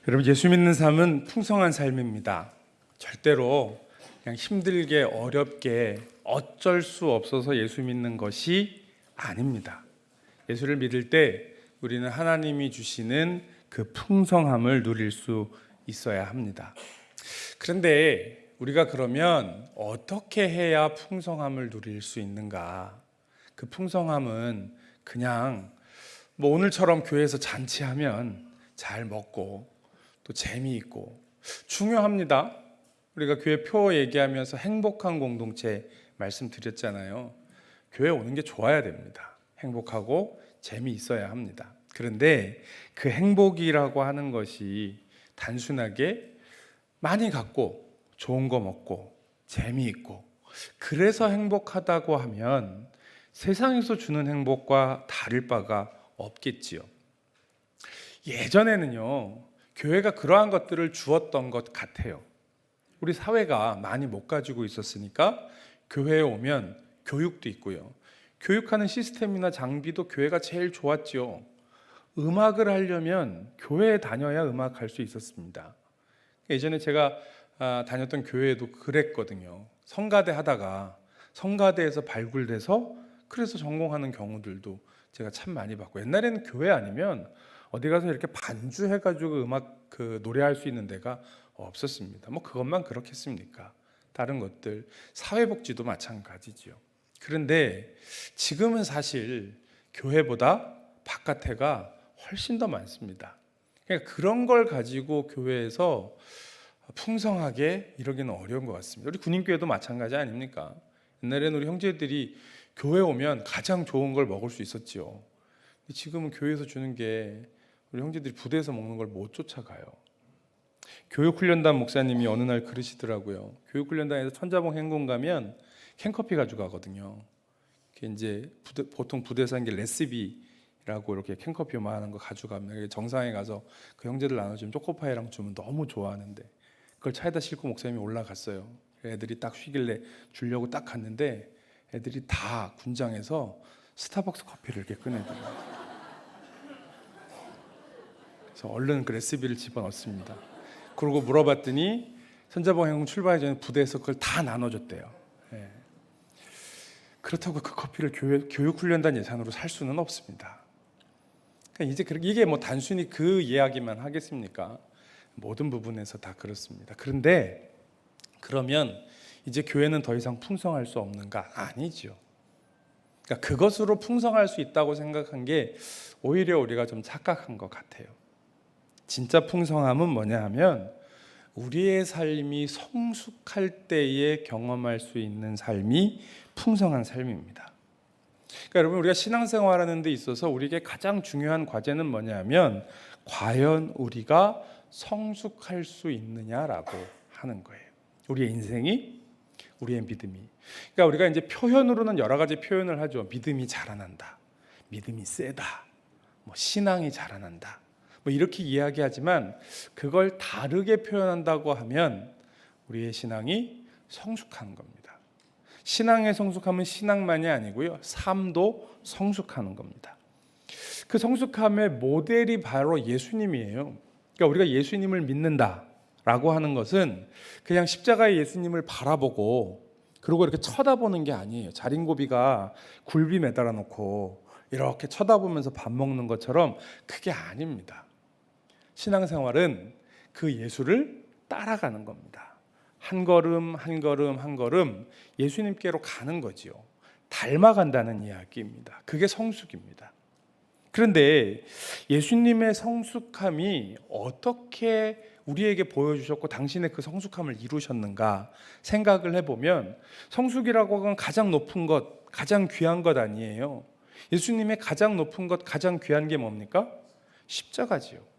여러분, 예수 믿는 삶은 풍성한 삶입니다. 절대로 그냥 힘들게 어렵게 어쩔 수 없어서 예수 믿는 것이 아닙니다. 예수를 믿을 때 우리는 하나님이 주시는 그 풍성함을 누릴 수 있어야 합니다. 그런데 우리가 그러면 어떻게 해야 풍성함을 누릴 수 있는가? 그 풍성함은 그냥 오늘처럼 교회에서 잔치하면 잘 먹고 또 재미있고 중요합니다. 우리가 교회 표 얘기하면서 행복한 공동체 말씀드렸잖아요. 교회 오는 게 좋아야 됩니다. 행복하고 재미있어야 합니다. 그런데 그 행복이라고 하는 것이 단순하게 많이 갖고 좋은 거 먹고 재미있고 그래서 행복하다고 하면 세상에서 주는 행복과 다를 바가 없겠지요. 예전에는요, 교회가 그러한 것들을 주었던 것 같아요. 우리 사회가 많이 못 가지고 있었으니까 교회에 오면 교육도 있고요. 교육하는 시스템이나 장비도 교회가 제일 좋았지요. 음악을 하려면 교회에 다녀야 음악할 수 있었습니다. 예전에 제가 다녔던 교회도 그랬거든요. 성가대 하다가 성가대에서 발굴돼서 그래서 전공하는 경우들도 제가 참 많이 봤고, 옛날에는 교회 아니면 어디 가서 이렇게 반주해가지고 음악 노래할 수 있는 데가 없었습니다. 그것만 그렇겠습니까? 다른 것들, 사회복지도 마찬가지지요. 그런데 지금은 사실 교회보다 바깥에가 훨씬 더 많습니다. 그러니까 그런 걸 가지고 교회에서 풍성하게 이러기는 어려운 것 같습니다. 우리 군인교회도 마찬가지 아닙니까? 옛날에는 우리 형제들이 교회 오면 가장 좋은 걸 먹을 수 있었지요. 지금은 교회에서 주는 게 우리 형제들이 부대에서 먹는 걸 못 쫓아가요. 교육훈련단 목사님이 어느 날 그러시더라고요. 교육훈련단에서 천자봉 행군 가면 캔커피 가져가거든요. 이제 보통 부대에서 하는 게 레시피라고 이렇게 캔커피 요만한 거 가져가면 정상에 가서 그 형제들 나눠주면 초코파이랑 주면 너무 좋아하는데 그걸 차에다 싣고 목사님이 올라갔어요. 애들이 딱 쉬길래 주려고 딱 갔는데 애들이 다 군장에서 스타벅스 커피를 이렇게 꺼내더라고요. 그래서 얼른 그 레시피를 집어넣습니다. 그러고 물어봤더니 천자봉 행군 출발하기 전에 부대에서 그걸 다 나눠줬대요. 예. 그렇다고 그 커피를 교육훈련단 예산으로 살 수는 없습니다. 그러니까 이제 이게 단순히 그 이야기만 하겠습니까? 모든 부분에서 다 그렇습니다. 그런데 그러면 이제 교회는 더 이상 풍성할 수 없는가? 아니죠. 그러니까 그것으로 풍성할 수 있다고 생각한 게 오히려 우리가 좀 착각한 것 같아요. 진짜 풍성함은 뭐냐 하면 우리의 삶이 성숙할 때에 경험할 수 있는 삶이 풍성한 삶입니다. 그러니까 여러분, 우리가 신앙생활하는 데 있어서 우리에게 가장 중요한 과제는 뭐냐 하면 과연 우리가 성숙할 수 있느냐라고 하는 거예요. 우리의 인생이, 우리의 믿음이. 그러니까 우리가 이제 표현으로는 여러 가지 표현을 하죠. 믿음이 자라난다, 믿음이 세다, 신앙이 자라난다, 이렇게 이야기하지만 그걸 다르게 표현한다고 하면 우리의 신앙이 성숙하는 겁니다. 신앙의 성숙함은 신앙만이 아니고요, 삶도 성숙하는 겁니다. 그 성숙함의 모델이 바로 예수님이에요. 그러니까 우리가 예수님을 믿는다라고 하는 것은 그냥 십자가의 예수님을 바라보고 그리고 이렇게 쳐다보는 게 아니에요. 자린고비가 굴비 매달아 놓고 이렇게 쳐다보면서 밥 먹는 것처럼 그게 아닙니다. 신앙생활은 그 예수를 따라가는 겁니다. 한 걸음 한 걸음 한 걸음 예수님께로 가는 거지요. 닮아간다는 이야기입니다. 그게 성숙입니다. 그런데 예수님의 성숙함이 어떻게 우리에게 보여주셨고 당신의 그 성숙함을 이루셨는가 생각을 해보면 성숙이라고 하면 가장 높은 것, 가장 귀한 것 아니에요. 예수님의 가장 높은 것, 가장 귀한 게 뭡니까? 십자가지요.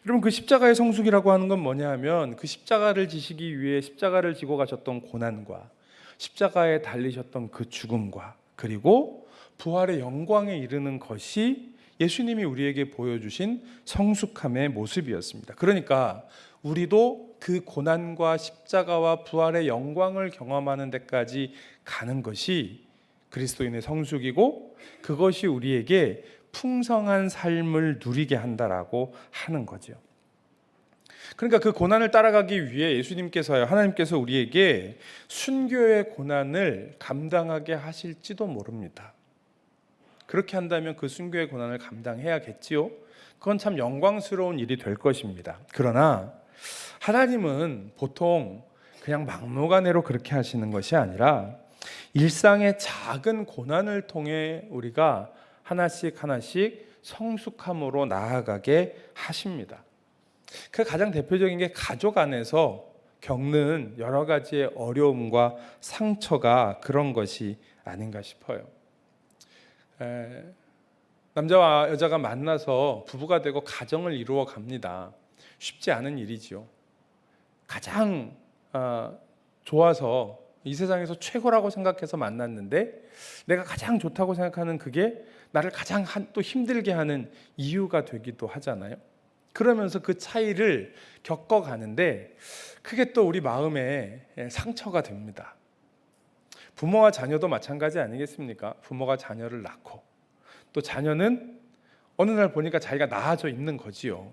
여러분, 그 십자가의 성숙이라고 하는 건 뭐냐 하면 그 십자가를 지시기 위해 십자가를 지고 가셨던 고난과 십자가에 달리셨던 그 죽음과 그리고 부활의 영광에 이르는 것이 예수님이 우리에게 보여주신 성숙함의 모습이었습니다. 그러니까 우리도 그 고난과 십자가와 부활의 영광을 경험하는 데까지 가는 것이 그리스도인의 성숙이고 그것이 우리에게 풍성한 삶을 누리게 한다라고 하는 거죠. 그러니까 그 고난을 따라가기 위해 예수님께서요, 하나님께서 우리에게 순교의 고난을 감당하게 하실지도 모릅니다. 그렇게 한다면 그 순교의 고난을 감당해야겠지요. 그건 참 영광스러운 일이 될 것입니다. 그러나 하나님은 보통 그냥 막무가내로 그렇게 하시는 것이 아니라 일상의 작은 고난을 통해 우리가 하나씩 하나씩 성숙함으로 나아가게 하십니다. 그 가장 대표적인 게 가족 안에서 겪는 여러 가지의 어려움과 상처가 그런 것이 아닌가 싶어요. 남자와 여자가 만나서 부부가 되고 가정을 이루어 갑니다. 쉽지 않은 일이지요. 가장 좋아서 이 세상에서 최고라고 생각해서 만났는데 내가 가장 좋다고 생각하는 그게 나를 가장 또 힘들게 하는 이유가 되기도 하잖아요. 그러면서 그 차이를 겪어가는데 그게 또 우리 마음에 상처가 됩니다. 부모와 자녀도 마찬가지 아니겠습니까? 부모가 자녀를 낳고 또 자녀는 어느 날 보니까 자기가 나아져 있는 거지요.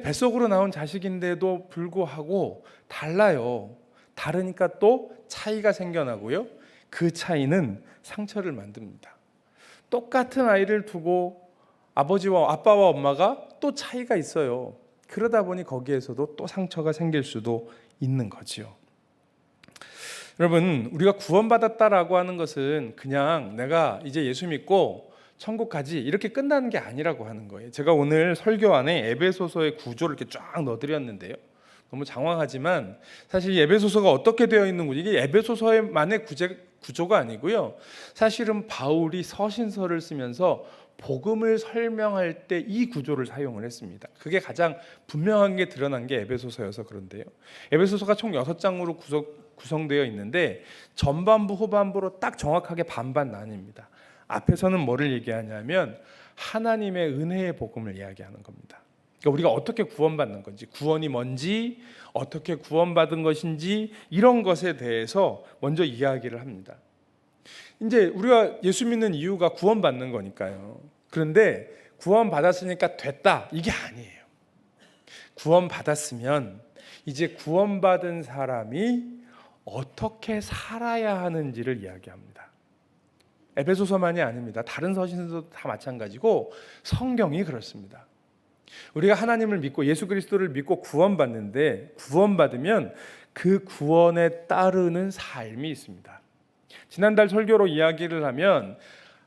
뱃속으로 나온 자식인데도 불구하고 달라요. 다르니까 또 차이가 생겨나고요. 그 차이는 상처를 만듭니다. 똑같은 아이를 두고 아빠와 엄마가 또 차이가 있어요. 그러다 보니 거기에서도 또 상처가 생길 수도 있는 거지요. 여러분, 우리가 구원받았다라고 하는 것은 그냥 내가 이제 예수 믿고 천국 가지 이렇게 끝나는 게 아니라고 하는 거예요. 제가 오늘 설교 안에 에베소서의 구조를 이렇게 쫙 넣어드렸는데요. 너무 장황하지만 사실 에베소서가 어떻게 되어 있는 거지? 이게 에베소서만의 구조가 아니고요. 사실은 바울이 서신서를 쓰면서 복음을 설명할 때 이 구조를 사용을 했습니다. 그게 가장 분명한 게 드러난 게 에베소서여서 그런데요. 에베소서가 총 6장으로 구성되어 있는데 전반부 후반부로 딱 정확하게 반반 나뉩니다. 앞에서는 뭐를 얘기하냐면 하나님의 은혜의 복음을 이야기하는 겁니다. 그러니까 우리가 어떻게 구원받는 건지, 구원이 뭔지, 어떻게 구원받은 것인지 이런 것에 대해서 먼저 이야기를 합니다. 이제 우리가 예수 믿는 이유가 구원받는 거니까요. 그런데 구원받았으니까 됐다 이게 아니에요. 구원받았으면 이제 구원받은 사람이 어떻게 살아야 하는지를 이야기합니다. 에베소서만이 아닙니다. 다른 서신서도 다 마찬가지고 성경이 그렇습니다. 우리가 하나님을 믿고 예수 그리스도를 믿고 구원받는데 구원받으면 그 구원에 따르는 삶이 있습니다. 지난달 설교로 이야기를 하면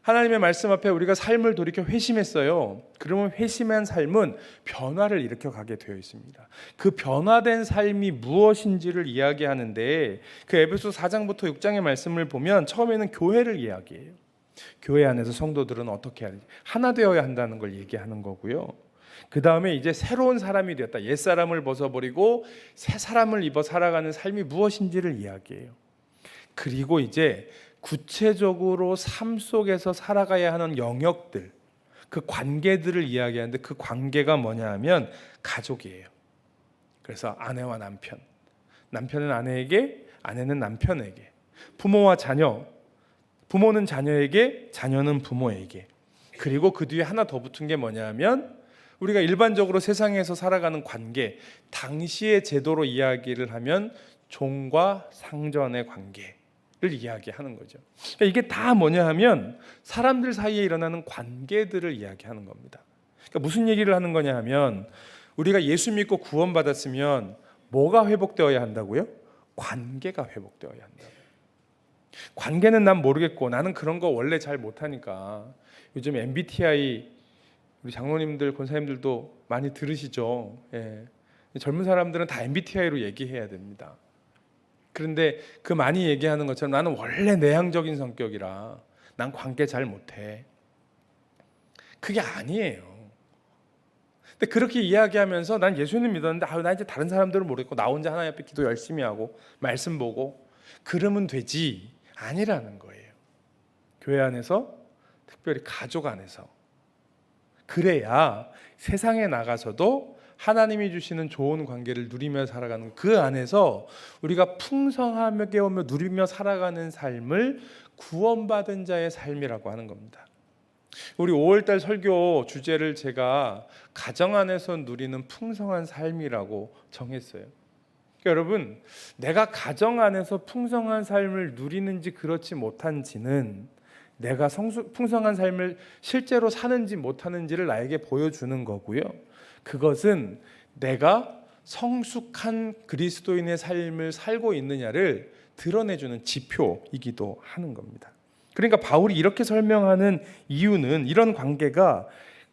하나님의 말씀 앞에 우리가 삶을 돌이켜 회심했어요. 그러면 회심한 삶은 변화를 일으켜 가게 되어 있습니다. 그 변화된 삶이 무엇인지를 이야기하는데 그 에베소 4장부터 6장의 말씀을 보면 처음에는 교회를 이야기해요. 교회 안에서 성도들은 어떻게 하는지 하나 되어야 한다는 걸 얘기하는 거고요. 그 다음에 이제 새로운 사람이 되었다. 옛사람을 벗어버리고 새 사람을 입어 살아가는 삶이 무엇인지를 이야기해요. 그리고 이제 구체적으로 삶 속에서 살아가야 하는 영역들, 그 관계들을 이야기하는데 그 관계가 뭐냐 하면 가족이에요. 그래서 아내와 남편, 남편은 아내에게, 아내는 남편에게, 부모와 자녀, 부모는 자녀에게, 자녀는 부모에게. 그리고 그 뒤에 하나 더 붙은 게 뭐냐 하면 우리가 일반적으로 세상에서 살아가는 관계, 당시의 제도로 이야기를 하면 종과 상전의 관계를 이야기하는 거죠. 그러니까 이게 다 뭐냐 하면 사람들 사이에 일어나는 관계들을 이야기하는 겁니다. 그러니까 무슨 얘기를 하는 거냐 하면 우리가 예수 믿고 구원받았으면 뭐가 회복되어야 한다고요? 관계가 회복되어야 한다고요. 관계는 난 모르겠고 나는 그런 거 원래 잘 못하니까 요즘 MBTI 우리 장로님들, 권사님들도 많이 들으시죠. 예. 젊은 사람들은 다 MBTI로 얘기해야 됩니다. 그런데 그 많이 얘기하는 것처럼 나는 원래 내향적인 성격이라 난 관계 잘 못해. 그게 아니에요. 근데 그렇게 이야기하면서 난 예수님 믿었는데 나 이제 다른 사람들은 모르겠고 나 혼자 하나님 앞에 기도 열심히 하고 말씀 보고 그러면 되지 아니라는 거예요. 교회 안에서 특별히 가족 안에서 그래야 세상에 나가서도 하나님이 주시는 좋은 관계를 누리며 살아가는 그 안에서 우리가 풍성하게 오며 누리며 살아가는 삶을 구원받은 자의 삶이라고 하는 겁니다. 우리 5월달 설교 주제를 제가 가정 안에서 누리는 풍성한 삶이라고 정했어요. 그러니까 여러분, 내가 가정 안에서 풍성한 삶을 누리는지 그렇지 못한지는 내가 풍성한 삶을 실제로 사는지 못하는지를 나에게 보여주는 거고요. 그것은 내가 성숙한 그리스도인의 삶을 살고 있느냐를 드러내주는 지표이기도 하는 겁니다. 그러니까 바울이 이렇게 설명하는 이유는 이런 관계가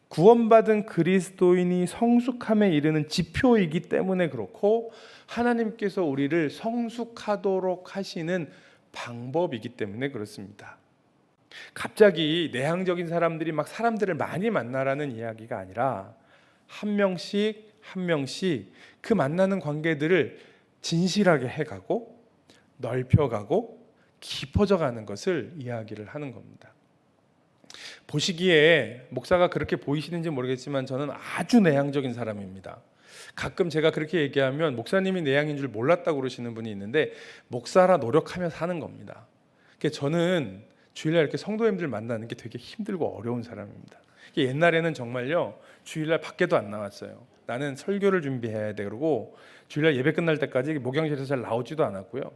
구원받은 그리스도인이 성숙함에 이르는 지표이기 때문에 그렇고, 하나님께서 우리를 성숙하도록 하시는 방법이기 때문에 그렇습니다. 갑자기 내향적인 사람들이 막 사람들을 많이 만나라는 이야기가 아니라 한 명씩 한 명씩 그 만나는 관계들을 진실하게 해가고 넓혀가고 깊어져 가는 것을 이야기를 하는 겁니다. 보시기에 목사가 그렇게 보이시는지 모르겠지만 저는 아주 내향적인 사람입니다. 가끔 제가 그렇게 얘기하면 목사님이 내향인 줄 몰랐다고 그러시는 분이 있는데, 목사라 노력하며 사는 겁니다. 저는 주일날 이렇게 성도님들 만나는 게 되게 힘들고 어려운 사람입니다. 옛날에는 정말요, 주일날 밖에도 안 나왔어요. 나는 설교를 준비해야 돼 그러고 주일날 예배 끝날 때까지 목양실에서 잘 나오지도 않았고요.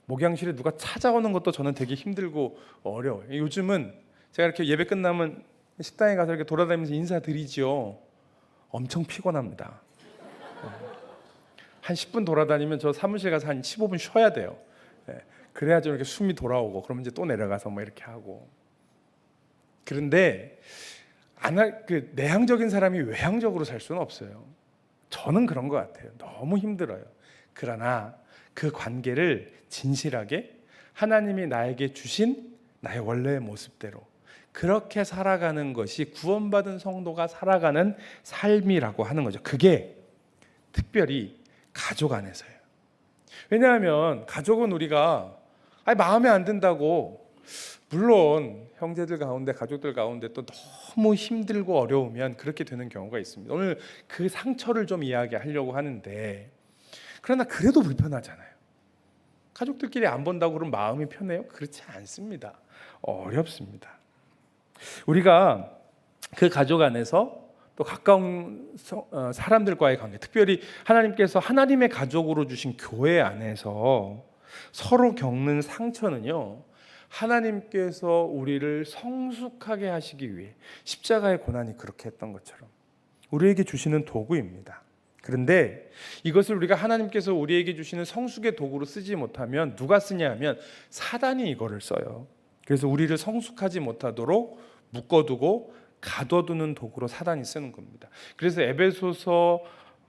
목양실에 누가 찾아오는 것도 저는 되게 힘들고 어려워요. 요즘은 제가 이렇게 예배 끝나면 식당에 가서 이렇게 돌아다니면서 인사드리지요. 엄청 피곤합니다. 한 10분 돌아다니면 저 사무실 가서 한 15분 쉬어야 돼요. 그래야 좀 이렇게 숨이 돌아오고, 그러면 이제 또 내려가서 뭐 이렇게 하고. 그런데 내향적인 사람이 외향적으로 살 수는 없어요. 저는 그런 것 같아요. 너무 힘들어요. 그러나 그 관계를 진실하게 하나님이 나에게 주신 나의 원래의 모습대로 그렇게 살아가는 것이 구원받은 성도가 살아가는 삶이라고 하는 거죠. 그게 특별히 가족 안에서예요. 왜냐하면 가족은 우리가 마음에 안 든다고, 물론 형제들 가운데 가족들 가운데 또 너무 힘들고 어려우면 그렇게 되는 경우가 있습니다. 오늘 그 상처를 좀 이야기하려고 하는데, 그러나 그래도 불편하잖아요. 가족들끼리 안 본다고 그럼 마음이 편해요? 그렇지 않습니다. 어렵습니다. 우리가 그 가족 안에서 또 가까운 사람들과의 관계, 특별히 하나님께서 하나님의 가족으로 주신 교회 안에서 서로 겪는 상처는요, 하나님께서 우리를 성숙하게 하시기 위해 십자가의 고난이 그렇게 했던 것처럼 우리에게 주시는 도구입니다. 그런데 이것을 우리가 하나님께서 우리에게 주시는 성숙의 도구로 쓰지 못하면 누가 쓰냐 하면 사단이 이거를 써요. 그래서 우리를 성숙하지 못하도록 묶어두고 가둬두는 도구로 사단이 쓰는 겁니다. 그래서 에베소서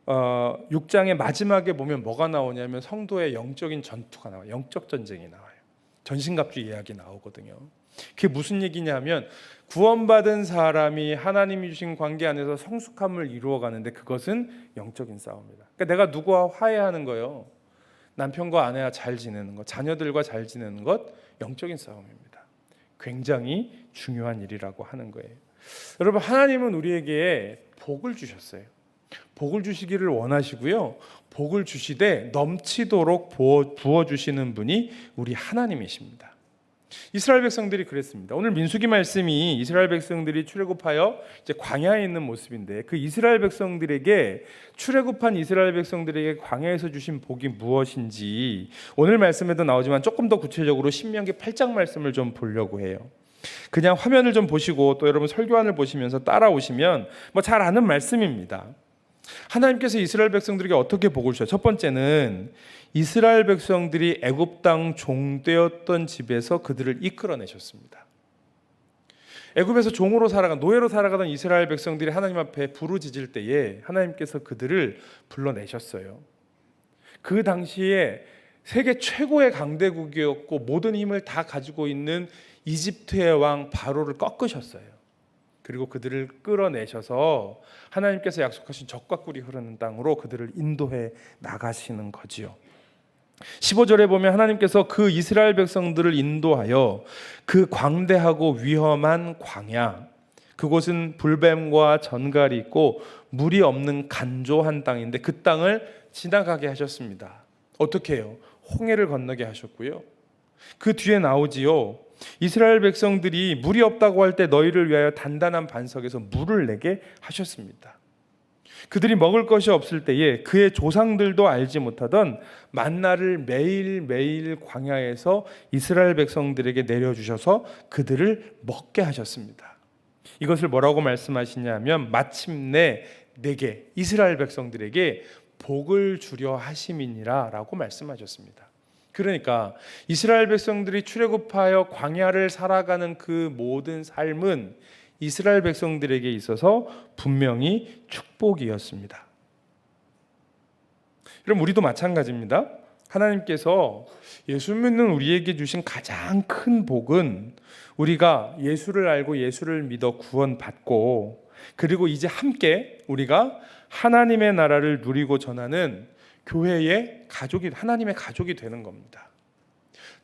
6장의 마지막에 보면 뭐가 나오냐면 성도의 영적인 전투가 나와요. 영적 전쟁이 나와요. 전신갑주 이야기 나오거든요. 그게 무슨 얘기냐면 구원받은 사람이 하나님이 주신 관계 안에서 성숙함을 이루어가는데 그것은 영적인 싸움이다. 그러니까 내가 누구와 화해하는 거예요. 남편과 아내와 잘 지내는 것, 자녀들과 잘 지내는 것, 영적인 싸움입니다. 굉장히 중요한 일이라고 하는 거예요. 여러분, 하나님은 우리에게 복을 주셨어요. 복을 주시기를 원하시고요, 복을 주시되 넘치도록 부어주시는 분이 우리 하나님이십니다. 이스라엘 백성들이 그랬습니다. 오늘 민수기 말씀이 이스라엘 백성들이 출애굽하여 이제 광야에 있는 모습인데, 그 이스라엘 백성들에게, 출애굽한 이스라엘 백성들에게 광야에서 주신 복이 무엇인지 오늘 말씀에도 나오지만 조금 더 구체적으로 신명기 8장 말씀을 좀 보려고 해요. 그냥 화면을 좀 보시고 또 여러분 설교안을 보시면서 따라오시면 잘 아는 말씀입니다. 하나님께서 이스라엘 백성들에게 어떻게 복을 주셔요? 첫 번째는 이스라엘 백성들이 애굽 땅 종되었던 집에서 그들을 이끌어내셨습니다. 애굽에서 종으로 살아간, 노예로 살아가던 이스라엘 백성들이 하나님 앞에 부르짖을 때에 하나님께서 그들을 불러내셨어요. 그 당시에 세계 최고의 강대국이었고 모든 힘을 다 가지고 있는 이집트의 왕 바로를 꺾으셨어요. 그리고 그들을 끌어내셔서 하나님께서 약속하신 젖과 꿀이 흐르는 땅으로 그들을 인도해 나가시는 거지요. 15절에 보면 하나님께서 그 이스라엘 백성들을 인도하여 그 광대하고 위험한 광야, 그곳은 불뱀과 전갈이 있고 물이 없는 간조한 땅인데 그 땅을 지나가게 하셨습니다. 어떻게 해요? 홍해를 건너게 하셨고요. 그 뒤에 나오지요. 이스라엘 백성들이 물이 없다고 할 때 너희를 위하여 단단한 반석에서 물을 내게 하셨습니다. 그들이 먹을 것이 없을 때에 그의 조상들도 알지 못하던 만나를 매일매일 광야에서 이스라엘 백성들에게 내려주셔서 그들을 먹게 하셨습니다. 이것을 뭐라고 말씀하시냐면 마침내 내게 이스라엘 백성들에게 복을 주려 하심이니라 라고 말씀하셨습니다. 그러니까 이스라엘 백성들이 출애굽하여 광야를 살아가는 그 모든 삶은 이스라엘 백성들에게 있어서 분명히 축복이었습니다. 그럼 우리도 마찬가지입니다. 하나님께서 예수 믿는 우리에게 주신 가장 큰 복은 우리가 예수를 알고 예수를 믿어 구원받고 그리고 이제 함께 우리가 하나님의 나라를 누리고 전하는 교회의 가족이, 하나님의 가족이 되는 겁니다.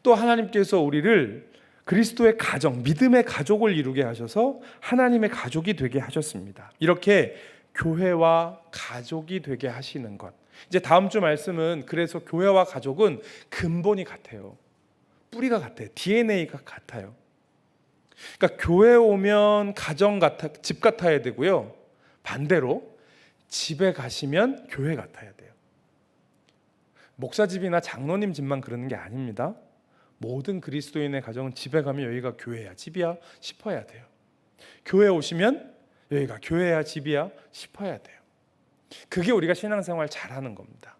또 하나님께서 우리를 그리스도의 가정, 믿음의 가족을 이루게 하셔서 하나님의 가족이 되게 하셨습니다. 이렇게 교회와 가족이 되게 하시는 것. 이제 다음 주 말씀은 그래서 교회와 가족은 근본이 같아요. 뿌리가 같아요. DNA가 같아요. 그러니까 교회 오면 가정 같아, 집 같아야 되고요. 반대로 집에 가시면 교회 같아야 돼요. 목사 집이나 장로님 집만 그러는 게 아닙니다. 모든 그리스도인의 가정은 집에 가면 여기가 교회야, 집이야 싶어야 돼요. 교회 오시면 여기가 교회야, 집이야 싶어야 돼요. 그게 우리가 신앙생활 잘하는 겁니다.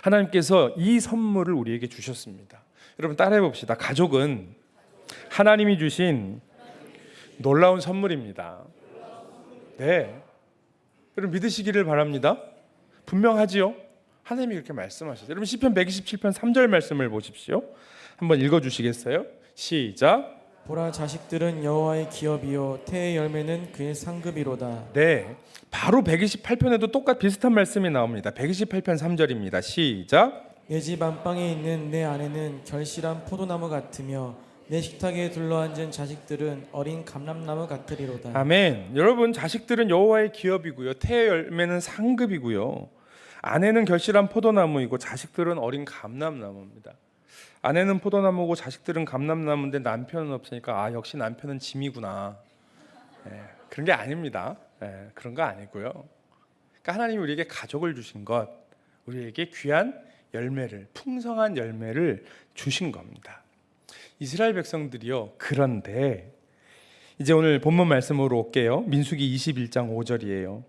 하나님께서 이 선물을 우리에게 주셨습니다. 여러분 따라해 봅시다. 가족은 하나님이 주신 놀라운 선물입니다. 네, 여러분 믿으시기를 바랍니다. 분명하지요? 하나님이 그렇게 말씀하셨어요. 여러분 시편 127편 3절 말씀을 보십시오. 한번 읽어주시겠어요? 시작. 보라, 자식들은 여호와의 기업이요 태의 열매는 그의 상급이로다. 네, 바로 128편에도 똑같 비슷한 말씀이 나옵니다. 128편 3절입니다. 시작. 내 집 안방에 있는 내 아내는 결실한 포도나무 같으며 내 식탁에 둘러앉은 자식들은 어린 감람나무 같으리로다. 아멘. 여러분 자식들은 여호와의 기업이고요 태의 열매는 상급이고요 아내는 결실한 포도나무이고 자식들은 어린 감람나무입니다. 아내는 포도나무고 자식들은 감람나무인데 남편은 없으니까 역시 남편은 짐이구나. 그런 게 아닙니다. 그런 거 아니고요. 그러니까 하나님이 우리에게 가족을 주신 것, 우리에게 귀한 열매를, 풍성한 열매를 주신 겁니다. 이스라엘 백성들이요. 그런데 이제 오늘 본문 말씀으로 올게요. 민수기 21장 5절이에요.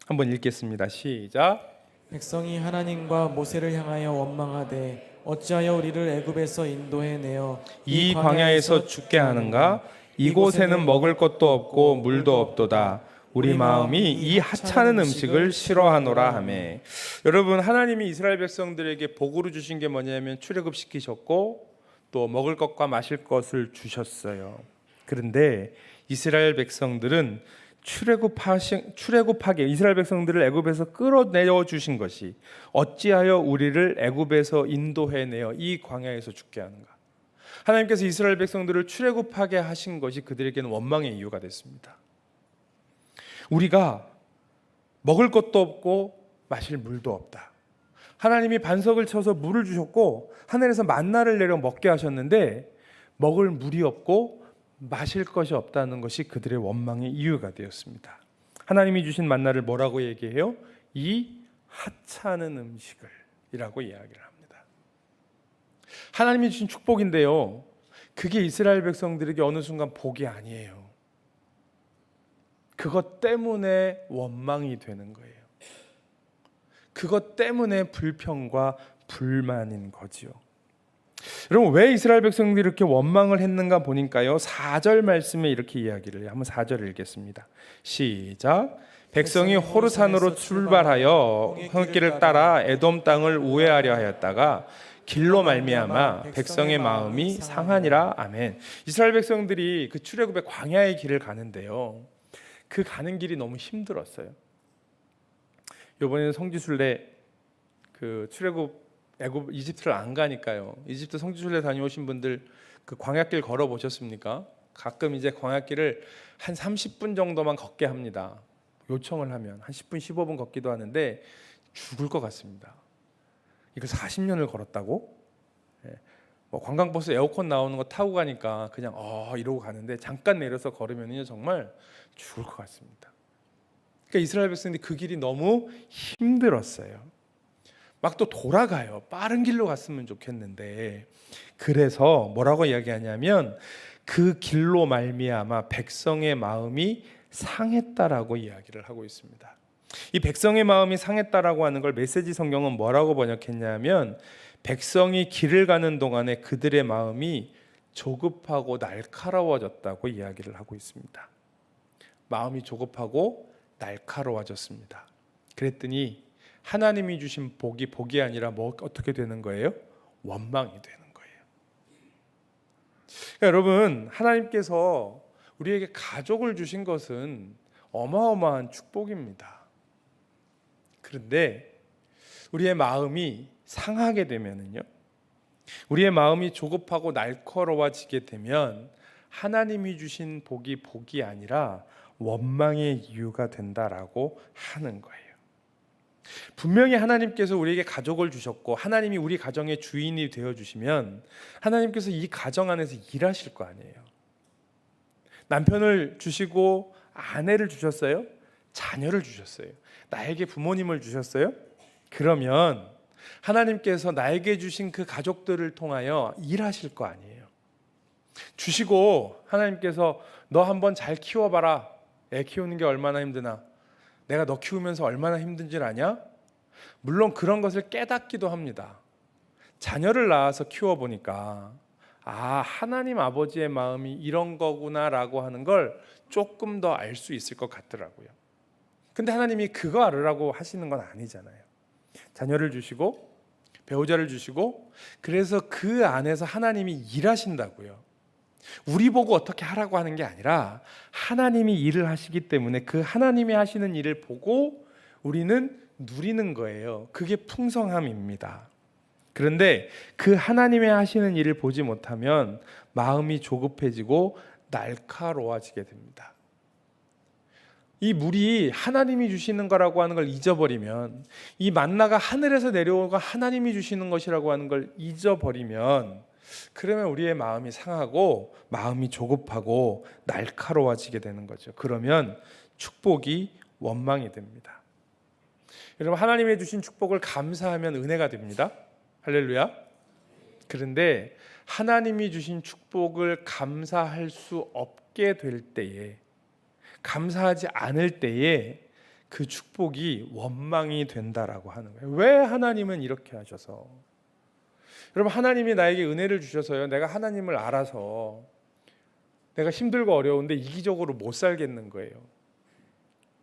한번 읽겠습니다. 시작. 백성이 하나님과 모세를 향하여 원망하되 어찌하여 우리를 애굽에서 인도해 내어 이 광야에서 죽게 하는가? 이곳에는 먹을 것도 없고 물도 없도다. 우리 마음이 이 하찮은 음식을 싫어하노라 하매. 여러분 하나님이 이스라엘 백성들에게 복으로 주신 게 뭐냐면 출애굽시키셨고 또 먹을 것과 마실 것을 주셨어요. 그런데 이스라엘 백성들은 출애굽하게 이스라엘 백성들을 애굽에서 끌어내어 주신 것이 어찌하여 우리를 애굽에서 인도해내어 이 광야에서 죽게 하는가? 하나님께서 이스라엘 백성들을 출애굽하게 하신 것이 그들에게는 원망의 이유가 됐습니다. 우리가 먹을 것도 없고 마실 물도 없다. 하나님이 반석을 쳐서 물을 주셨고 하늘에서 만나를 내려 먹게 하셨는데 먹을 물이 없고 마실 것이 없다는 것이 그들의 원망의 이유가 되었습니다. 하나님이 주신 만나를 뭐라고 얘기해요? 이 하찮은 음식을 이라고 이야기를 합니다. 하나님이 주신 축복인데요, 그게 이스라엘 백성들에게 어느 순간 복이 아니에요. 그것 때문에 원망이 되는 거예요. 그것 때문에 불평과 불만인 거지요. 여러분 왜 이스라엘 백성들이 이렇게 원망을 했는가 보니까요 4절 말씀에 이렇게 이야기를 해요. 한번 4절을 읽겠습니다. 시작. 백성이 호르산으로 출발하여 홍해길을 따라 에돔 땅을 우회하려 하였다가 길로 말미암아 백성의 마음이 상하니라. 아멘. 이스라엘 백성들이 그 출애굽의 광야의 길을 가는데요, 그 가는 길이 너무 힘들었어요. 이번에는 성지순례 그 출애굽 애굽 이집트를 안 가니까요. 이집트 성지순례 다녀오신 분들 그 광야길 걸어 보셨습니까? 가끔 이제 광야길을 한 30분 정도만 걷게 합니다. 요청을 하면 한 10분 15분 걷기도 하는데 죽을 것 같습니다. 이걸 40년을 걸었다고? 뭐 관광버스 에어컨 나오는 거 타고 가니까 그냥 이러고 가는데 잠깐 내려서 걸으면요 정말 죽을 것 같습니다. 그러니까 이스라엘 백성들이 그 길이 너무 힘들었어요. 막 또 돌아가요. 빠른 길로 갔으면 좋겠는데, 그래서 뭐라고 이야기하냐면 그 길로 말미암아 백성의 마음이 상했다라고 이야기를 하고 있습니다. 이 백성의 마음이 상했다라고 하는 걸 메시지 성경은 뭐라고 번역했냐면, 백성이 길을 가는 동안에 그들의 마음이 조급하고 날카로워졌다고 이야기를 하고 있습니다. 마음이 조급하고 날카로워졌습니다. 그랬더니 하나님이 주신 복이 아니라 어떻게 되는 거예요? 원망이 되는 거예요. 그러니까 여러분, 하나님께서 우리에게 가족을 주신 것은 어마어마한 축복입니다. 그런데 우리의 마음이 상하게 되면은요, 우리의 마음이 조급하고 날카로워지게 되면 하나님이 주신 복이 아니라 원망의 이유가 된다라고 하는 거예요. 분명히 하나님께서 우리에게 가족을 주셨고 하나님이 우리 가정의 주인이 되어주시면 하나님께서 이 가정 안에서 일하실 거 아니에요. 남편을 주시고 아내를 주셨어요? 자녀를 주셨어요. 나에게 부모님을 주셨어요? 그러면 하나님께서 나에게 주신 그 가족들을 통하여 일하실 거 아니에요. 주시고 하나님께서 너 한번 잘 키워봐라. 애 키우는 게 얼마나 힘드나, 내가 너 키우면서 얼마나 힘든지 아냐? 물론 그런 것을 깨닫기도 합니다. 자녀를 낳아서 키워보니까 하나님 아버지의 마음이 이런 거구나라고 하는 걸 조금 더 알 수 있을 것 같더라고요. 근데 하나님이 그거 알으라고 하시는 건 아니잖아요. 자녀를 주시고 배우자를 주시고, 그래서 그 안에서 하나님이 일하신다고요. 우리 보고 어떻게 하라고 하는 게 아니라 하나님이 일을 하시기 때문에 그 하나님이 하시는 일을 보고 우리는 누리는 거예요. 그게 풍성함입니다. 그런데 그 하나님의 하시는 일을 보지 못하면 마음이 조급해지고 날카로워지게 됩니다. 이 물이 하나님이 주시는 거라고 하는 걸 잊어버리면, 이 만나가 하늘에서 내려오고 하나님이 주시는 것이라고 하는 걸 잊어버리면, 그러면 우리의 마음이 상하고 마음이 조급하고 날카로워지게 되는 거죠. 그러면 축복이 원망이 됩니다. 여러분, 하나님이 주신 축복을 감사하면 은혜가 됩니다. 할렐루야. 그런데 하나님이 주신 축복을 감사할 수 없게 될 때에, 감사하지 않을 때에 그 축복이 원망이 된다라고 하는 거예요. 왜 하나님은 이렇게 하셔서? 여러분, 하나님이 나에게 은혜를 주셔서요, 내가 하나님을 알아서 내가 힘들고 어려운데 이기적으로 못 살겠는 거예요.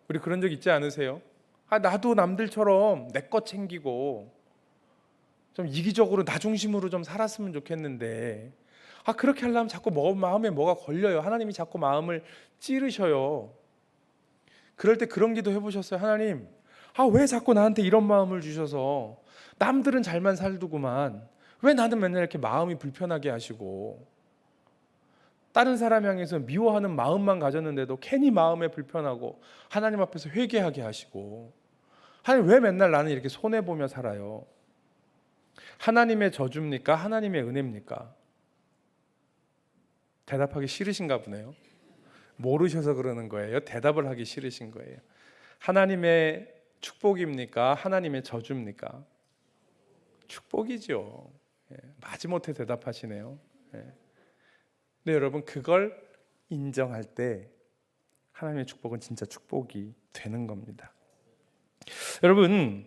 우리 그런 적 있지 않으세요? 나도 남들처럼 내 것 챙기고 좀 이기적으로 나 중심으로 좀 살았으면 좋겠는데, 그렇게 하려면 자꾸 마음에 뭐가 걸려요. 하나님이 자꾸 마음을 찌르셔요. 그럴 때 그런 기도 해보셨어요? 하나님, 왜 자꾸 나한테 이런 마음을 주셔서, 남들은 잘만 살두구만 왜 나는 맨날 이렇게 마음이 불편하게 하시고, 다른 사람 향해서 미워하는 마음만 가졌는데도 괜히 마음에 불편하고 하나님 앞에서 회개하게 하시고, 하나님 왜 맨날 나는 이렇게 손해보며 살아요? 하나님의 저주입니까? 하나님의 은혜입니까? 대답하기 싫으신가 보네요. 모르셔서 그러는 거예요. 대답을 하기 싫으신 거예요. 하나님의 축복입니까? 하나님의 저주입니까? 축복이죠. 마지못해 대답하시네요. 근데 여러분, 그걸 인정할 때 하나님의 축복은 진짜 축복이 되는 겁니다. 여러분,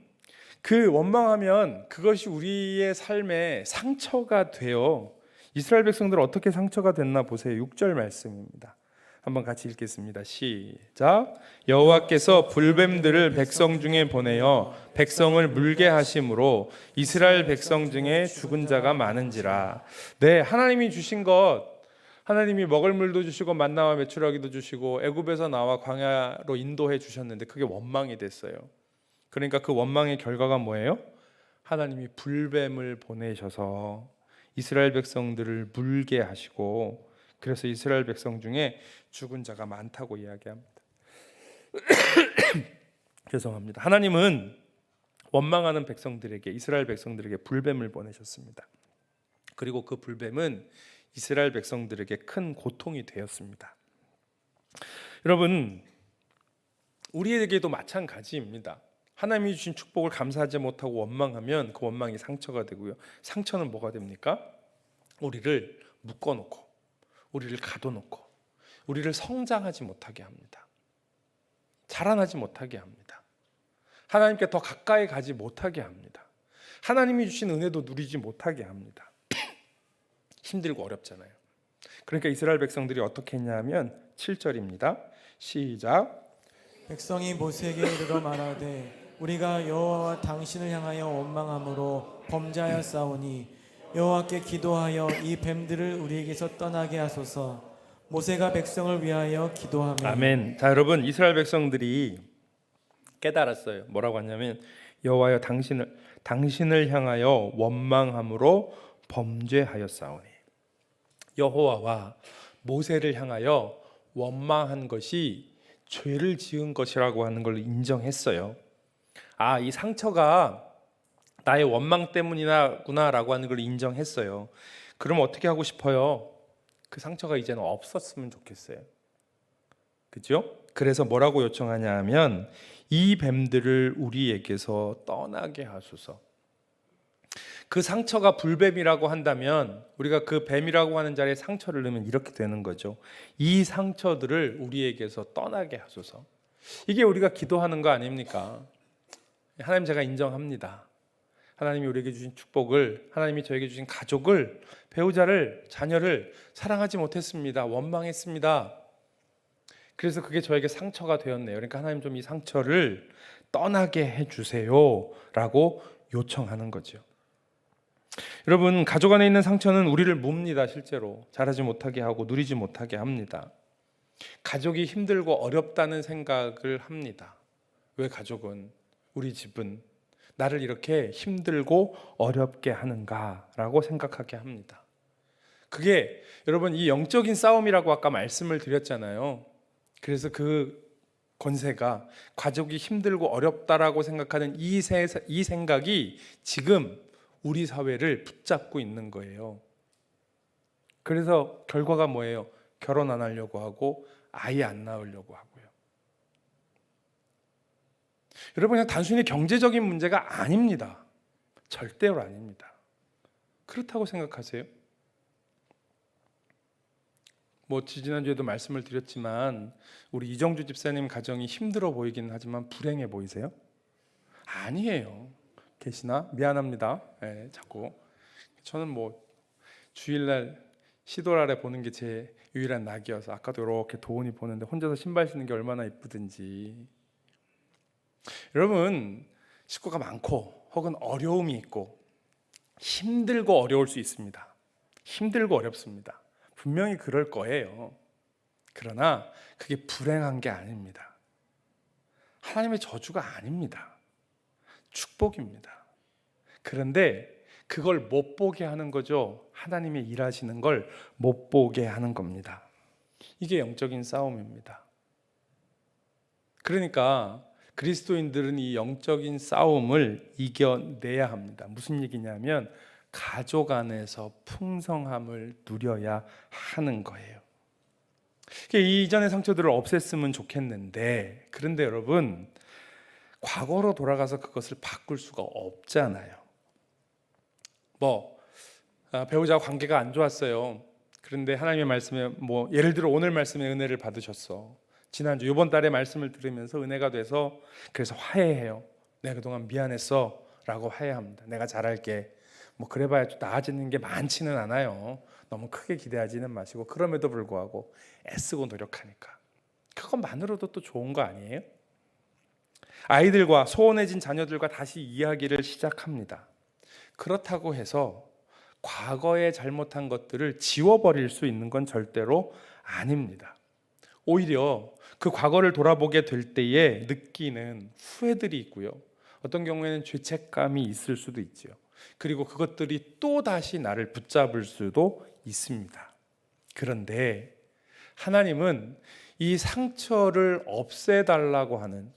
그 원망하면 그것이 우리의 삶에 상처가 돼요. 이스라엘 백성들은 어떻게 상처가 됐나 보세요. 6절 말씀입니다. 한번 같이 읽겠습니다. 시작. 여호와께서 불뱀들을 백성 중에 보내어 백성을 물게 하심으로 이스라엘 백성 중에 죽은 자가 많은지라. 네, 하나님이 주신 것, 하나님이 먹을 물도 주시고 만나와 메추라기도 주시고 애굽에서 나와 광야로 인도해 주셨는데 그게 원망이 됐어요. 그러니까 그 원망의 결과가 뭐예요? 하나님이 불뱀을 보내셔서 이스라엘 백성들을 물게 하시고, 그래서 이스라엘 백성 중에 죽은 자가 많다고 이야기합니다. 죄송합니다. 하나님은 원망하는 백성들에게, 이스라엘 백성들에게 불뱀을 보내셨습니다. 그리고 그 불뱀은 이스라엘 백성들에게 큰 고통이 되었습니다. 여러분, 우리에게도 마찬가지입니다. 하나님이 주신 축복을 감사하지 못하고 원망하면 그 원망이 상처가 되고요. 상처는 뭐가 됩니까? 우리를 묶어놓고, 우리를 가둬놓고, 우리를 성장하지 못하게 합니다. 자라나지 못하게 합니다. 하나님께 더 가까이 가지 못하게 합니다. 하나님이 주신 은혜도 누리지 못하게 합니다. 힘들고 어렵잖아요. 그러니까 이스라엘 백성들이 어떻게 했냐면 7절입니다. 시작. 백성이 모세에게 이르러 말하되 우리가 여호와와 당신을 향하여 원망함으로 범죄하였사오니 여호와께 기도하여 이 뱀들을 우리에게서 떠나게 하소서. 모세가 백성을 위하여 기도하며 아멘. 자, 여러분, 이스라엘 백성들이 깨달았어요. 뭐라고 하냐면 여호와여 당신을 향하여 원망함으로 범죄하였사오니. 여호와와 모세를 향하여 원망한 것이 죄를 지은 것이라고 하는 걸 인정했어요. 아, 이 상처가 나의 원망 때문이구나라고 하는 걸 인정했어요. 그럼 어떻게 하고 싶어요? 그 상처가 이제는 없었으면 좋겠어요. 그죠? 그래서 뭐라고 요청하냐 하면 이 뱀들을 우리에게서 떠나게 하소서. 그 상처가 불뱀이라고 한다면 우리가 그 뱀이라고 하는 자리에 상처를 넣으면 이렇게 되는 거죠. 이 상처들을 우리에게서 떠나게 하소서. 이게 우리가 기도하는 거 아닙니까? 하나님, 제가 인정합니다. 하나님이 우리에게 주신 축복을, 하나님이 저에게 주신 가족을, 배우자를, 자녀를 사랑하지 못했습니다. 원망했습니다. 그래서 그게 저에게 상처가 되었네요. 그러니까 하나님, 좀 이 상처를 떠나게 해주세요 라고 요청하는 거죠. 여러분, 가족 안에 있는 상처는 우리를 뭡니다. 실제로 자라지 못하게 하고 누리지 못하게 합니다. 가족이 힘들고 어렵다는 생각을 합니다. 왜 가족은, 우리 집은 나를 이렇게 힘들고 어렵게 하는가라고 생각하게 합니다. 그게 여러분, 이 영적인 싸움이라고 아까 말씀을 드렸잖아요. 그래서 그 권세가 가족이 힘들고 어렵다라고 생각하는 이 생각이 지금 우리 사회를 붙잡고 있는 거예요. 그래서 결과가 뭐예요? 결혼 안 하려고 하고 아이 안 낳으려고 하고요. 여러분, 그냥 단순히 경제적인 문제가 아닙니다. 절대로 아닙니다. 그렇다고 생각하세요? 지난주에도 말씀을 드렸지만 우리 이정주 집사님 가정이 힘들어 보이긴 하지만 불행해 보이세요? 아니에요. 계시나? 미안합니다. 네, 자꾸 저는 주일날 시돌 아래 보는 게 제 유일한 낙이어서 아까도 이렇게 도훈이 보는데 혼자서 신발 신는 게 얼마나 이쁘든지. 여러분, 식구가 많고 혹은 어려움이 있고 힘들고 어려울 수 있습니다. 힘들고 어렵습니다. 분명히 그럴 거예요. 그러나 그게 불행한 게 아닙니다. 하나님의 저주가 아닙니다. 축복입니다. 그런데 그걸 못 보게 하는 거죠. 하나님이 일하시는 걸 못 보게 하는 겁니다. 이게 영적인 싸움입니다. 그러니까 그리스도인들은 이 영적인 싸움을 이겨내야 합니다. 무슨 얘기냐면 가족 안에서 풍성함을 누려야 하는 거예요. 이전의 상처들을 없앴으면 좋겠는데, 그런데 여러분, 과거로 돌아가서 그것을 바꿀 수가 없잖아요. 배우자와 관계가 안 좋았어요. 그런데 하나님의 말씀에 예를 들어 오늘 말씀에 은혜를 받으셨어. 지난주 이번 달에 말씀을 들으면서 은혜가 돼서 그래서 화해해요. 내가 그동안 미안했어 라고 화해합니다. 내가 잘할게. 그래봐야 좀 나아지는 게 많지는 않아요. 너무 크게 기대하지는 마시고, 그럼에도 불구하고 애쓰고 노력하니까 그것만으로도 또 좋은 거 아니에요? 아이들과 소원해진 자녀들과 다시 이야기를 시작합니다. 그렇다고 해서 과거에 잘못한 것들을 지워버릴 수 있는 건 절대로 아닙니다. 오히려 그 과거를 돌아보게 될 때에 느끼는 후회들이 있고요. 어떤 경우에는 죄책감이 있을 수도 있죠. 그리고 그것들이 또 다시 나를 붙잡을 수도 있습니다. 그런데 하나님은 이 상처를 없애달라고 하는,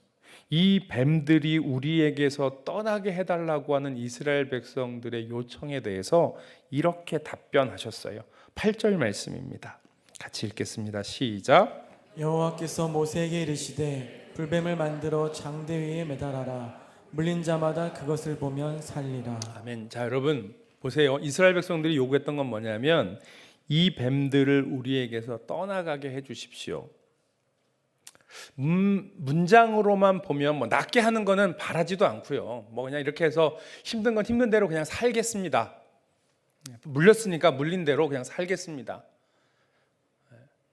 이 뱀들이 우리에게서 떠나게 해달라고 하는 이스라엘 백성들의 요청에 대해서 이렇게 답변하셨어요. 8절 말씀입니다. 같이 읽겠습니다. 시작. 여호와께서 모세에게 이르시되 불뱀을 만들어 장대 위에 매달아라. 물린 자마다 그것을 보면 살리라. 아멘. 자, 여러분 보세요. 이스라엘 백성들이 요구했던 건 뭐냐면 이 뱀들을 우리에게서 떠나가게 해 주십시오. 문장으로만 보면 뭐 낫게 하는 거는 바라지도 않고요. 뭐 그냥 이렇게 해서 힘든 건 힘든 대로 그냥 살겠습니다. 물렸으니까 물린 대로 그냥 살겠습니다.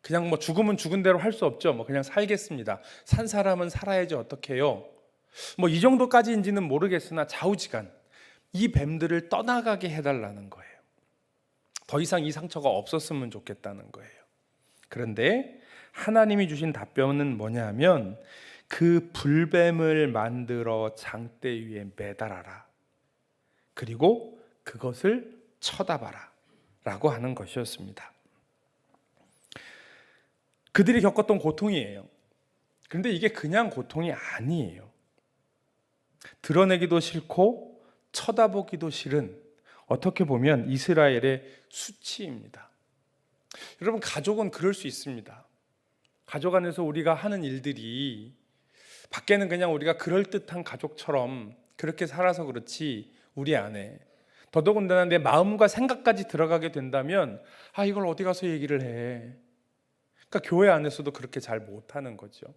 그냥 뭐 죽으면 죽은 대로 할 수 없죠. 뭐 그냥 살겠습니다. 산 사람은 살아야지 어떡해요. 뭐 이 정도까지인지는 모르겠으나 좌우지간 이 뱀들을 떠나가게 해달라는 거예요. 더 이상 이 상처가 없었으면 좋겠다는 거예요. 그런데 하나님이 주신 답변은 뭐냐 하면 그 불뱀을 만들어 장대 위에 매달아라. 그리고 그것을 쳐다봐라 라고 하는 것이었습니다. 그들이 겪었던 고통이에요. 그런데 이게 그냥 고통이 아니에요. 드러내기도 싫고 쳐다보기도 싫은, 어떻게 보면 이스라엘의 수치입니다. 여러분, 가족은 그럴 수 있습니다. 가족 안에서 우리가 하는 일들이 밖에는 그냥 우리가 그럴듯한 가족처럼 그렇게 살아서 그렇지 우리 안에 더더군다나 내 마음과 생각까지 들어가게 된다면 이걸 어디 가서 얘기를 해. 그러니까 교회 안에서도 그렇게 잘 못하는 거죠.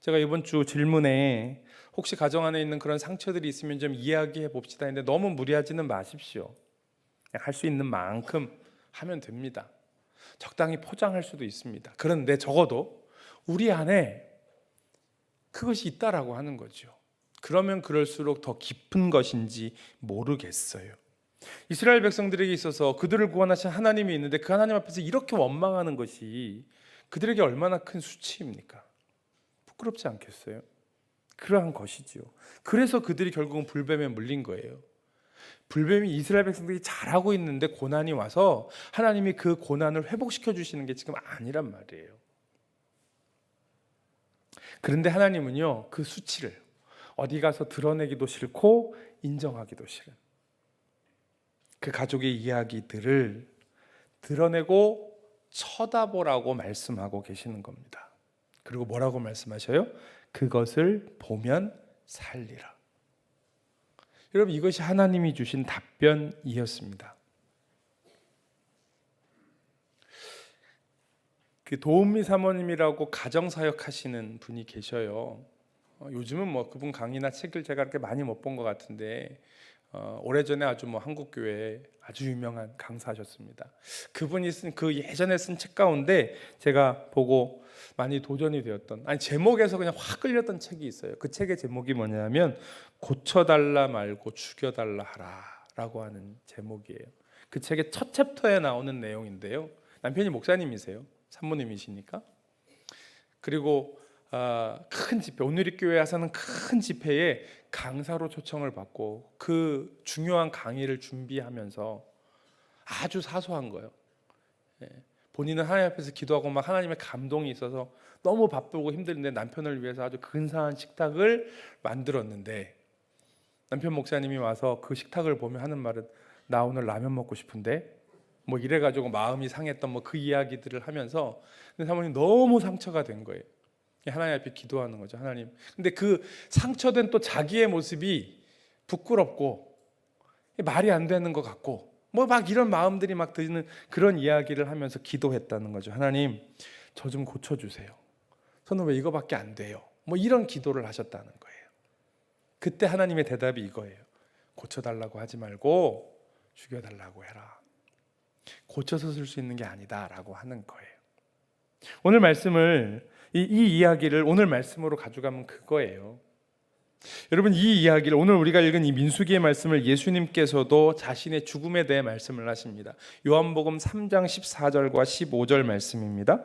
제가 이번 주 질문에 혹시 가정 안에 있는 그런 상처들이 있으면 좀 이야기해 봅시다 했는데 너무 무리하지는 마십시오. 할 수 있는 만큼 하면 됩니다. 적당히 포장할 수도 있습니다. 그런데 적어도 우리 안에 그것이 있다라고 하는 거죠. 그러면 그럴수록 더 깊은 것인지 모르겠어요. 이스라엘 백성들에게 있어서 그들을 구원하신 하나님이 있는데 그 하나님 앞에서 이렇게 원망하는 것이 그들에게 얼마나 큰 수치입니까? 부끄럽지 않겠어요? 그러한 것이지요. 그래서 그들이 결국은 불뱀에 물린 거예요. 불뱀이 이스라엘 백성들이 잘하고 있는데 고난이 와서 하나님이 그 고난을 회복시켜 주시는 게 지금 아니란 말이에요. 그런데 하나님은요, 그 수치를 어디 가서 드러내기도 싫고 인정하기도 싫은 그 가족의 이야기들을 드러내고 쳐다보라고 말씀하고 계시는 겁니다. 그리고 뭐라고 말씀하셔요? 그것을 보면 살리라. 여러분, 이것이 하나님이 주신 답변이었습니다. 그 도은미 사모님이라고 가정사역 하시는 분이 계셔요. 요즘은 뭐 그분 강의나 책을 제가 그렇게 많이 못 본 것 같은데 오래전에 아주 뭐 한국교회에 아주 유명한 강사하셨습니다. 그분이 쓴 그 예전에 쓴 책 가운데 제가 보고 많이 도전이 되었던, 제목에서 그냥 확 끌렸던 책이 있어요. 그 책의 제목이 뭐냐면 고쳐달라 말고 죽여달라 하라 라고 하는 제목이에요. 그 책의 첫 챕터에 나오는 내용인데요. 남편이 목사님이세요. 산모님이시니까. 그리고 큰 집회, 온누리교회 와서는 큰 집회에 강사로 초청을 받고 그 중요한 강의를 준비하면서 아주 사소한 거예요. 본인은 하나님 앞에서 기도하고 막 하나님의 감동이 있어서 너무 바쁘고 힘든데 남편을 위해서 아주 근사한 식탁을 만들었는데 남편 목사님이 와서 그 식탁을 보며 하는 말은 나 오늘 라면 먹고 싶은데 뭐 이래가지고 마음이 상했던 뭐 그 이야기들을 하면서 근데 사모님 너무 상처가 된 거예요. 하나님 앞에 기도하는 거죠. 하나님. 근데 그 상처된 또 자기의 모습이 부끄럽고 말이 안 되는 것 같고 뭐 막 이런 마음들이 막 드는 그런 이야기를 하면서 기도했다는 거죠. 하나님, 저 좀 고쳐주세요. 저는 왜 이거밖에 안 돼요? 뭐 이런 기도를 하셨다는 거예요. 그때 하나님의 대답이 이거예요. 고쳐달라고 하지 말고 죽여달라고 해라. 고쳐서 쓸 수 있는 게 아니다라고 하는 거예요. 오늘 말씀을 이 이야기를 오늘 말씀으로 가져가면 그거예요. 여러분, 이 이야기를 오늘 우리가 읽은 이 민수기의 말씀을 예수님께서도 자신의 죽음에 대해 말씀을 하십니다. 요한복음 3장 14절과 15절 말씀입니다.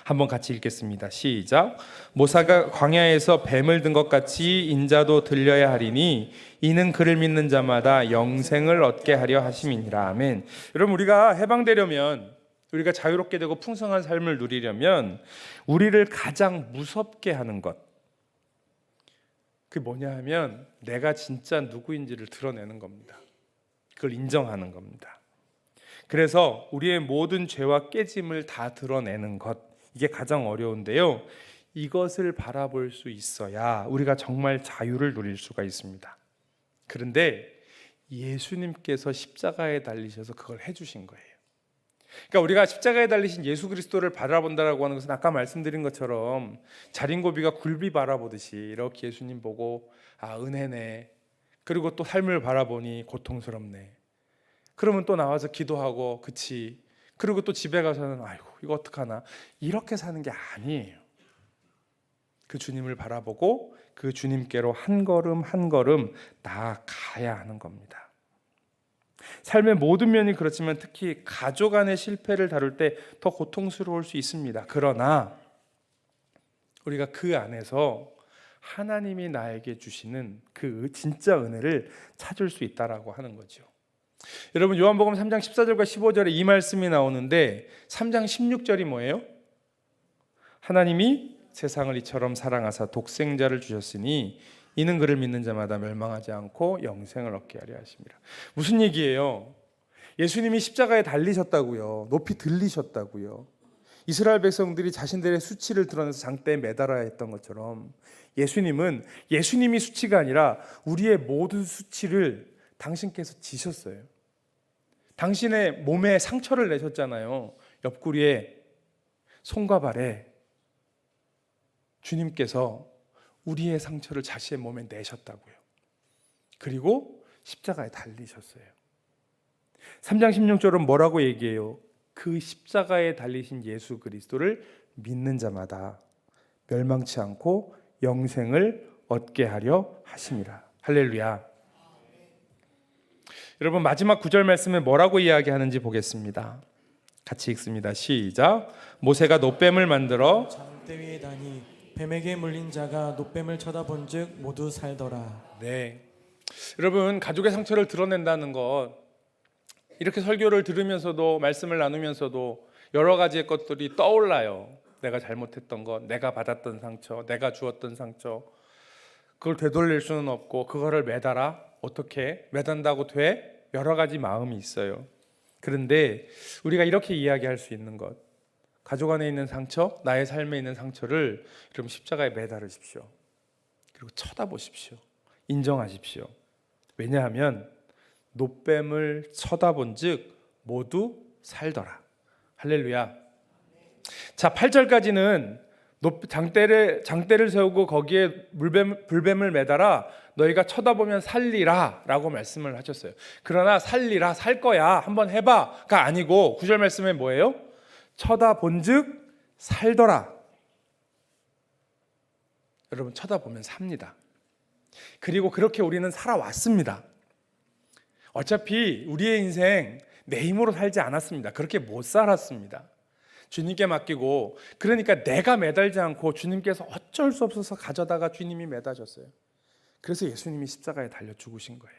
한번 같이 읽겠습니다. 시작. 모사가 광야에서 뱀을 든 것 같이 인자도 들려야 하리니 이는 그를 믿는 자마다 영생을 얻게 하려 하심이니라. 아멘. 여러분, 우리가 해방되려면, 우리가 자유롭게 되고 풍성한 삶을 누리려면 우리를 가장 무섭게 하는 것, 그게 뭐냐 하면 내가 진짜 누구인지를 드러내는 겁니다. 그걸 인정하는 겁니다. 그래서 우리의 모든 죄와 깨짐을 다 드러내는 것, 이게 가장 어려운데요. 이것을 바라볼 수 있어야 우리가 정말 자유를 누릴 수가 있습니다. 그런데 예수님께서 십자가에 달리셔서 그걸 해주신 거예요. 그러니까 우리가 십자가에 달리신 예수 그리스도를 바라본다라고 하는 것은 아까 말씀드린 것처럼 자린고비가 굴비 바라보듯이 이렇게 예수님 보고 아, 은혜네. 그리고 또 삶을 바라보니 고통스럽네. 그러면 또 나와서 기도하고 그치. 그리고 또 집에 가서는 아이고 이거 어떡하나. 이렇게 사는 게 아니에요. 그 주님을 바라보고 그 주님께로 한 걸음 한 걸음 나아가야 하는 겁니다. 삶의 모든 면이 그렇지만 특히 가족 안의 실패를 다룰 때 더 고통스러울 수 있습니다. 그러나 우리가 그 안에서 하나님이 나에게 주시는 그 진짜 은혜를 찾을 수 있다라고 하는 거죠. 여러분 요한복음 3장 14절과 15절에 이 말씀이 나오는데 3장 16절이 뭐예요? 하나님이 세상을 이처럼 사랑하사 독생자를 주셨으니 이는 그를 믿는 자마다 멸망하지 않고 영생을 얻게 하려 하심이라. 무슨 얘기예요? 예수님이 십자가에 달리셨다고요. 높이 들리셨다고요. 이스라엘 백성들이 자신들의 수치를 드러내서 장대에 매달아야 했던 것처럼 예수님은 예수님이 수치가 아니라 우리의 모든 수치를 당신께서 지셨어요. 당신의 몸에 상처를 내셨잖아요. 옆구리에, 손과 발에 주님께서 우리의 상처를 자신의 몸에 내셨다고요. 그리고 십자가에 달리셨어요. 3장 16절은 뭐라고 얘기해요? 그 십자가에 달리신 예수 그리스도를 믿는 자마다 멸망치 않고 영생을 얻게 하려 하심이라. 할렐루야. 여러분 마지막 9절 말씀에 뭐라고 이야기하는지 보겠습니다. 같이 읽습니다. 시작. 모세가 놋뱀을 만들어 장대 위에 다니 뱀에게 물린 자가 놋뱀을 쳐다본즉 모두 살더라. 네. 여러분 가족의 상처를 드러낸다는 것 이렇게 설교를 들으면서도 말씀을 나누면서도 여러 가지의 것들이 떠올라요. 내가 잘못했던 것, 내가 받았던 상처, 내가 주었던 상처. 그걸 되돌릴 수는 없고 그거를 매달아 어떻게 매단다고 돼? 여러 가지 마음이 있어요. 그런데 우리가 이렇게 이야기할 수 있는 것, 가족 안에 있는 상처, 나의 삶에 있는 상처를 여러분 십자가에 매달으십시오. 그리고 쳐다보십시오. 인정하십시오. 왜냐하면 놋뱀을 쳐다본즉 모두 살더라. 할렐루야. 자, 8절까지는 장대를 세우고 거기에 불뱀을 매달아 너희가 쳐다보면 살리라 라고 말씀을 하셨어요. 그러나 살리라, 살 거야, 한번 해봐가 아니고 9절 말씀에 뭐예요? 쳐다본즉 살더라. 여러분 쳐다보면 삽니다. 그리고 그렇게 우리는 살아왔습니다. 어차피 우리의 인생 내 힘으로 살지 않았습니다. 그렇게 못 살았습니다. 주님께 맡기고, 그러니까 내가 매달지 않고 주님께서 어쩔 수 없어서 가져다가 주님이 매다셨어요. 그래서 예수님이 십자가에 달려 죽으신 거예요.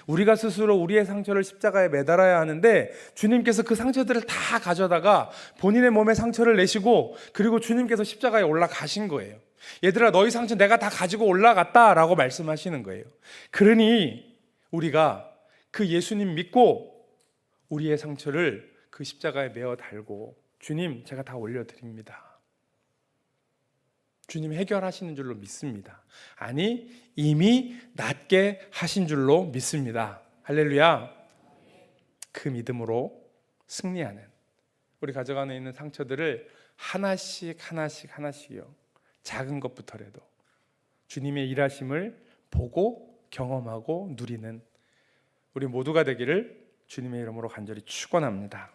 우리가 스스로 우리의 상처를 십자가에 매달아야 하는데 주님께서 그 상처들을 다 가져다가 본인의 몸에 상처를 내시고 그리고 주님께서 십자가에 올라가신 거예요. 얘들아 너희 상처 내가 다 가지고 올라갔다라고 말씀하시는 거예요. 그러니 우리가 그 예수님 믿고 우리의 상처를 그 십자가에 메어 달고 주님 제가 다 올려드립니다. 주님 해결하시는 줄로 믿습니다. 아니 이미 낫게 하신 줄로 믿습니다. 할렐루야. 그 믿음으로 승리하는 우리 가족 안에 있는 상처들을 하나씩요 작은 것부터라도 주님의 일하심을 보고 경험하고 누리는 우리 모두가 되기를 주님의 이름으로 간절히 축원합니다.